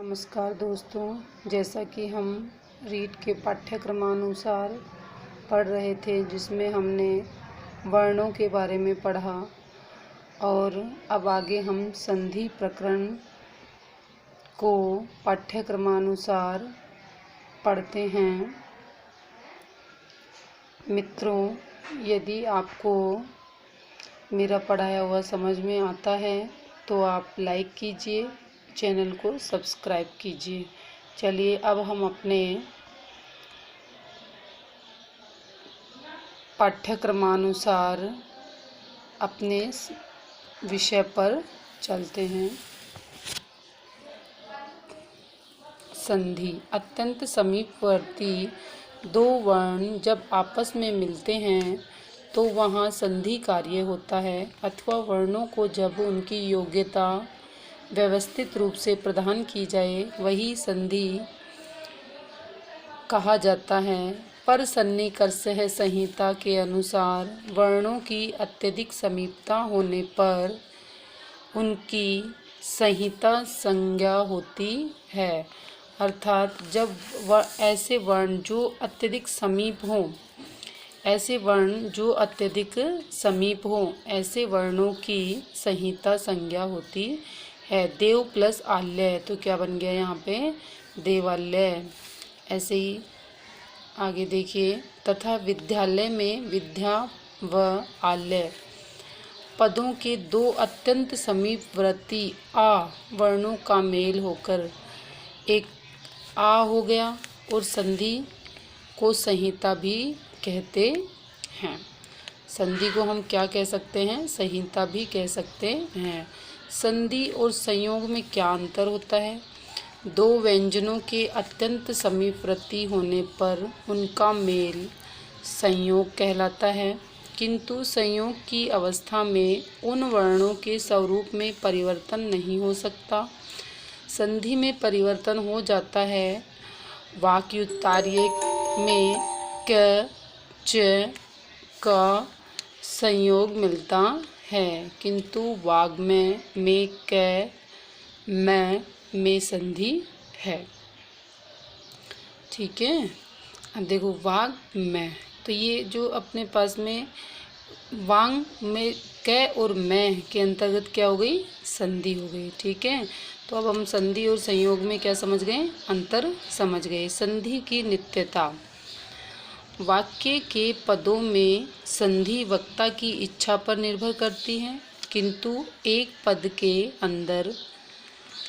नमस्कार दोस्तों, जैसा कि हम रीट के पाठ्यक्रमानुसार पढ़ रहे थे जिसमें हमने वर्णों के बारे में पढ़ा और अब आगे हम संधि प्रकरण को पाठ्यक्रमानुसार पढ़ते हैं। मित्रों, यदि आपको मेरा पढ़ाया हुआ समझ में आता है तो आप लाइक कीजिए, चैनल को सब्सक्राइब कीजिए। चलिए अब हम अपने पाठ्यक्रमानुसार अपने विषय पर चलते हैं। संधि। अत्यंत समीपवर्ती दो वर्ण जब आपस में मिलते हैं तो वहाँ संधि कार्य होता है, अथवा वर्णों को जब उनकी योग्यता व्यवस्थित रूप से प्रदान की जाए वही संधि कहा जाता है। पर सन्निकर्ष संहिता के अनुसार वर्णों की अत्यधिक समीपता होने पर उनकी संहिता संज्ञा होती है, अर्थात जब ऐसे वर्ण जो अत्यधिक समीप हों ऐसे वर्णों की संहिता संज्ञा होती है। देव प्लस आल्य तो क्या बन गया यहाँ पे देवालय। ऐसे ही आगे देखिए, तथा विद्यालय में विद्या व आल्य पदों के दो अत्यंत समीपवर्ती आ वर्णों का मेल होकर एक आ हो गया और संधि को संहिता भी कहते हैं। संधि को हम क्या कह सकते हैं? संहिता भी कह सकते हैं। संधि और संयोग में क्या अंतर होता है? दो व्यंजनों के अत्यंत समीपवर्ती होने पर उनका मेल संयोग कहलाता है, किंतु संयोग की अवस्था में उन वर्णों के स्वरूप में परिवर्तन नहीं हो सकता। संधि में परिवर्तन हो जाता है। वाक्योत्तार्य में क च का संयोग मिलता है, किंतु वाग्मय में क में संधि है। ठीक है। अब देखो वाग्मय, तो ये जो अपने पास में वांग में क और मैं के अंतर्गत क्या हो गई? संधि हो गई। ठीक है। तो अब हम संधि और संयोग में क्या समझ गए? अंतर समझ गए। संधि की नित्यता। वाक्य के पदों में संधि वक्ता की इच्छा पर निर्भर करती है, किंतु एक पद के अंदर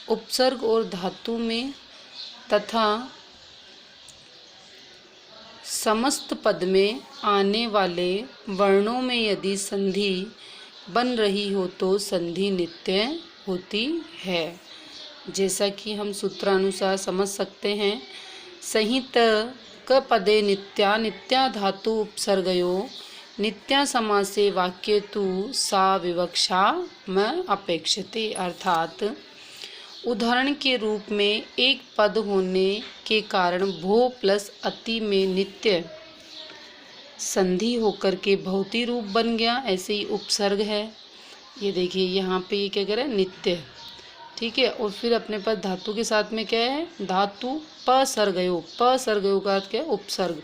उपसर्ग और धातु में तथा समस्त पद में आने वाले वर्णों में यदि संधि बन रही हो तो संधि नित्य होती है। जैसा कि हम सूत्रानुसार समझ सकते हैं। संहित क पदे नित्या नित्या धातु उपसर्गयो नित्या समासे वाक्ये तु सा विवक्षा में अपेक्षते, अर्थात उदाहरण के रूप में एक पद होने के कारण भो प्लस अति में नित्य संधि होकर के भौती रूप बन गया। ऐसे ही उपसर्ग है, ये देखिए यहाँ पे ये क्या कह रहा है? नित्य। ठीक है। और फिर अपने पास धातु के साथ में क्या है? धातु पसर्गयो का अर्थ क्या है? उपसर्ग,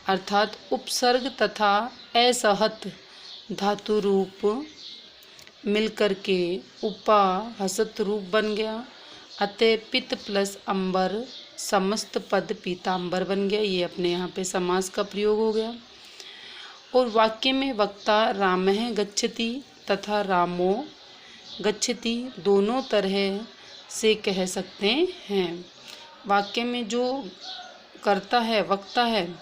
अर्थात उपसर्ग तथा असहत धातु रूप मिलकर के उपा हसत रूप बन गया। अतः पित प्लस अंबर समस्त पद पीतांबर बन गया। ये अपने यहाँ पे समास का प्रयोग हो गया। और वाक्य में वक्ता रामः गच्छति तथा रामो गच्छति दोनों तरह से कह सकते हैं। वाक्य में जो कर्ता है, वक्ता है,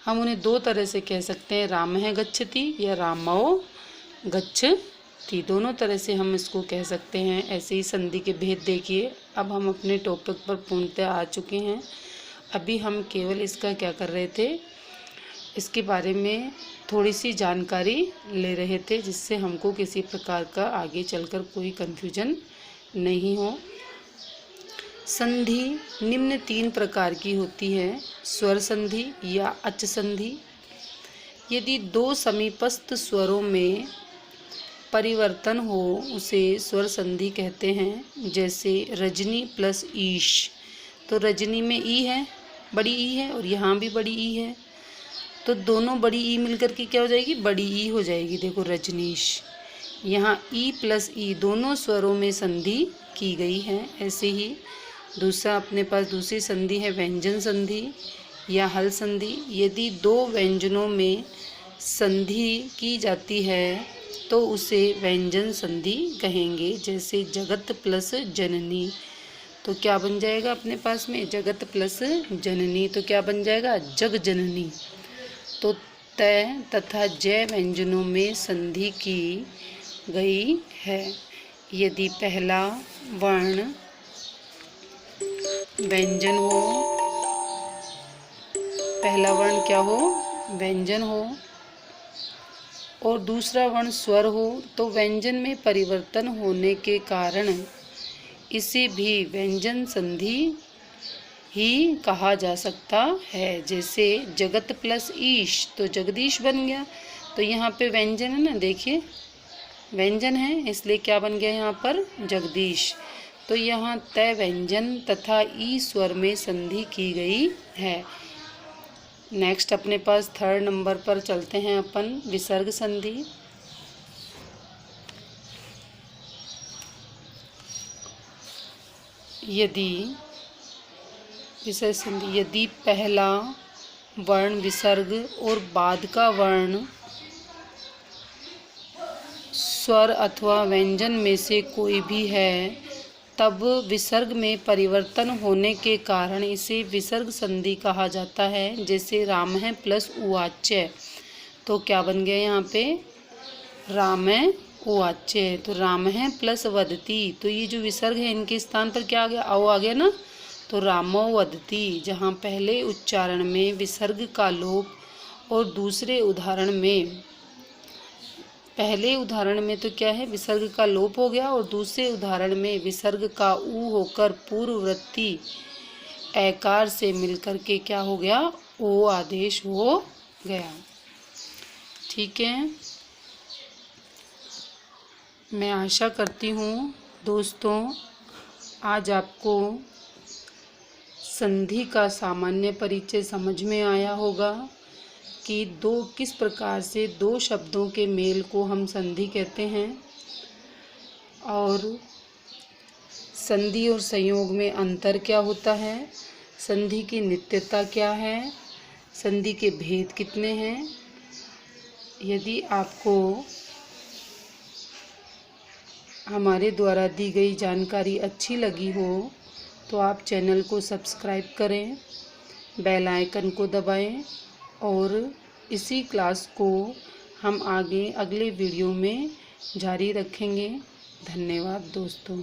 हम उन्हें दो तरह से कह सकते हैं, रामः गच्छति या रामो गच्छति, दोनों तरह से हम इसको कह सकते हैं। ऐसे ही संधि के भेद देखिए। अब हम अपने टॉपिक पर पूर्णतः आ चुके हैं। अभी हम केवल इसका क्या कर रहे थे? इसके बारे में थोड़ी सी जानकारी ले रहे थे, जिससे हमको किसी प्रकार का आगे चलकर कोई कन्फ्यूजन नहीं हो। संधि निम्न तीन प्रकार की होती है। स्वर संधि या अच संधि। यदि दो समीपस्थ स्वरों में परिवर्तन हो उसे स्वर संधि कहते हैं। जैसे रजनी प्लस ईश, तो रजनी में ई है, बड़ी ई है, और यहाँ भी बड़ी ई है, तो दोनों बड़ी ई मिलकर के क्या हो जाएगी, बड़ी ई हो जाएगी। देखो रजनीश, यहाँ ई प्लस ई दोनों स्वरों में संधि की गई है। ऐसे ही दूसरा अपने पास दूसरी संधि है व्यंजन संधि या हल संधि। यदि दो व्यंजनों में संधि की जाती है तो उसे व्यंजन संधि कहेंगे। जैसे जगत प्लस जननी, तो क्या बन जाएगा अपने पास में, जगत प्लस जननी, तो क्या बन जाएगा, जग जननी। तो तय तथा जय व्यंजनों में संधि की गई है। यदि पहला वर्ण व्यंजन हो, पहला वर्ण क्या हो, व्यंजन हो, और दूसरा वर्ण स्वर हो, तो व्यंजन में परिवर्तन होने के कारण इसे भी व्यंजन संधि ही कहा जा सकता है। जैसे जगत प्लस ईश, तो जगदीश बन गया, तो यहाँ पे व्यंजन है ना, देखिए व्यंजन है, इसलिए क्या बन गया यहाँ पर, जगदीश। तो यहाँ तय व्यंजन तथा ई स्वर में संधि की गई है। नेक्स्ट अपने पास थर्ड नंबर पर चलते हैं अपन, विसर्ग संधि। यदि विसर्ग संधि, यदि पहला वर्ण विसर्ग और बाद का वर्ण स्वर अथवा व्यंजन में से कोई भी है, तब विसर्ग में परिवर्तन होने के कारण इसे विसर्ग संधि कहा जाता है। जैसे राम है प्लस उवाच्य, तो क्या बन गया यहाँ पे, राम है उवाच्य, तो राम है प्लस वदती, तो ये जो विसर्ग है इनके स्थान पर क्या आ गया, औ आ गया ना, तो रामो वदती। जहाँ पहले उच्चारण में विसर्ग का लोप और दूसरे उदाहरण में, पहले उदाहरण में तो क्या है, विसर्ग का लोप हो गया, और दूसरे उदाहरण में विसर्ग का ऊ होकर पूर्ववृत्ति ऐकार से मिलकर के क्या हो गया, ओ आदेश हो गया। ठीक है, मैं आशा करती हूँ दोस्तों आज आपको संधि का सामान्य परिचय समझ में आया होगा कि किस प्रकार से दो शब्दों के मेल को हम संधि कहते हैं, और संधि और संयोग में अंतर क्या होता है, संधि की नित्यता क्या है, संधि के भेद कितने हैं। यदि आपको हमारे द्वारा दी गई जानकारी अच्छी लगी हो तो आप चैनल को सब्सक्राइब करें, बेल आइकन को दबाएं, और इसी क्लास को हम आगे अगले वीडियो में जारी रखेंगे। धन्यवाद दोस्तों।